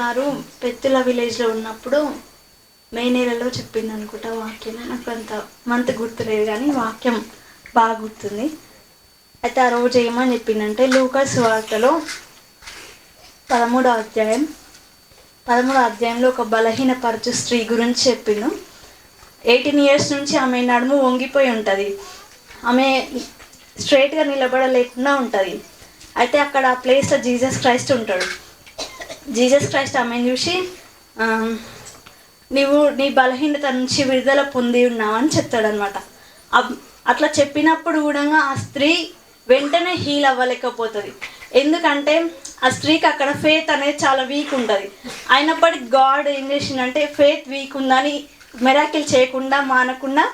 వారు పెత్తుల విలేజ్లో ఉన్నప్పుడు మే నెలలో చెప్పింది అనుకుంటా వాక్యం. నాకు అంత మంత్ గుర్తులేదు కానీ వాక్యం బాగా గుర్తుంది. అయితే ఆ రోజు ఏమని చెప్పిందంటే లూకా సువార్తలో 13వ అధ్యాయంలో ఒక బలహీనపరచు స్త్రీ గురించి చెప్పిండు. 18 years నుంచి ఆమె నడుము వంగిపోయి ఉంటుంది, ఆమె స్ట్రైట్గా నిలబడలేకుండా ఉంటుంది. అయితే అక్కడ ఆ ప్లేస్లో జీసస్ క్రైస్ట్ ఉంటాడు. జీసస్ క్రైస్ట్ ఆమెను చూసి నీవు నీ బలహీనత నుంచి విడుదల పొంది ఉన్నావు అని చెప్తాడనమాట. అట్లా చెప్పినప్పుడు కూడా ఆ స్త్రీ వెంటనే హీల్ అవ్వలేకపోతుంది. ఎందుకంటే ఆ స్త్రీకి అక్కడ ఫేత్ అనేది చాలా వీక్ ఉంటుంది. అయినప్పటికీ గాడ్ ఏం చేసిందంటే ఫేత్ వీక్ ఉందని మిరాకిల్ చేయకుండా మానకుండా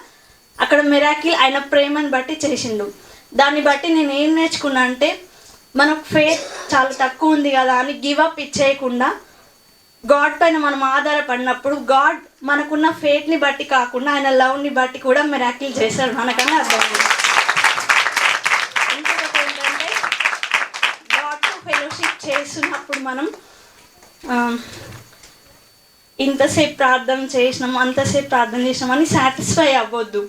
అక్కడ మిరాకిల్ ఆయన ప్రేమను బట్టి చేసిండు. దాన్ని బట్టి నేను ఏం నేర్చుకున్నా అంటే మనకు ఫేత్ చాలా తక్కువ ఉంది కదా అని గివప్ ఇచ్చేయకుండా గాడ్ పైన మనం ఆధారపడినప్పుడు గాడ్ మనకున్న ఫేత్ని బట్టి కాకుండా ఆయన లవ్ని బట్టి కూడా మిరాకిల్ చేశాడు మనకన్నా అర్థమైంది. ఇంకొకటి ఏంటంటే గాడ్తో ఫెలోషిప్ చేస్తున్నప్పుడు మనం ఇంతసేపు ప్రార్థన చేసినాం అంతసేపు ప్రార్థన చేసినామని సాటిస్ఫై అవ్వద్దు.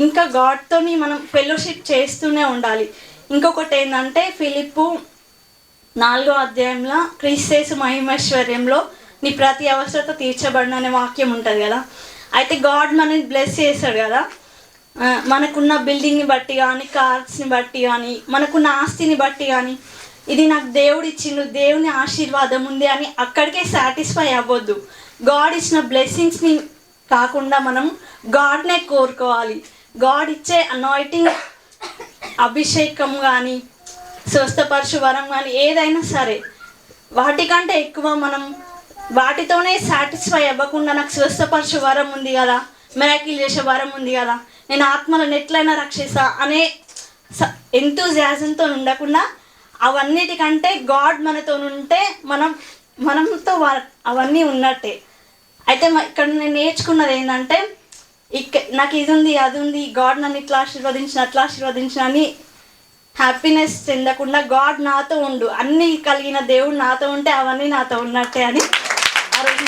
ఇంకా గాడ్తోని మనం ఫెలోషిప్ చేస్తూనే ఉండాలి. ఇంకొకటి ఏంటంటే ఫిలిప్పు 4వ అధ్యాయంలో క్రీస్తు మహిమైశ్వర్యంలో నీ ప్రతి అవసరత తీర్చబడిన అనే వాక్యం ఉంటుంది కదా. అయితే గాడ్ మనని బ్లెస్ చేశాడు కదా, మనకున్న బిల్డింగ్ని బట్టి కానీ కార్స్ని బట్టి కానీ మనకున్న ఆస్తిని బట్టి కానీ ఇది నాకు దేవుడు ఇచ్చిండు, దేవుని ఆశీర్వాదం ఉంది అని అక్కడికే సాటిస్ఫై అవ్వద్దు. గాడ్ ఇచ్చిన బ్లెస్సింగ్స్ని కాకుండా మనం గాడ్నే కోరుకోవాలి. గాడ్ ఇచ్చే అనాయింటింగ్ అభిషేకం కానీ స్వస్థపరచు వరం కానీ ఏదైనా సరే వాటికంటే ఎక్కువ మనం వాటితోనే సాటిస్ఫై అవ్వకుండా నాకు స్వస్థపరచు వరం ఉంది కదా, మిరాకిల్ చేసే వరం ఉంది కదా, నేను ఆత్మలను ఎట్లయినా రక్షిస్తా అనే ఎంతూజియాజంతో ఉండకుండా అవన్నిటికంటే గాడ్ మనతో ఉంటే మనతో అవన్నీ ఉన్నట్టే. అయితే ఇక్కడ నేను నేర్చుకున్నది ఏంటంటే నాకు ఇది ఉంది అది ఉంది, గాడ్ నన్ను ఇట్లా ఆశీర్వదించిన అట్లా ఆశీర్వదించిన అని హ్యాపీనెస్ చెందకుండా గాడ్ నాతో ఉండు, అన్నీ కలిగిన దేవుడు నాతో ఉంటే అవన్నీ నాతో ఉన్నట్టే అని ఆ రోజు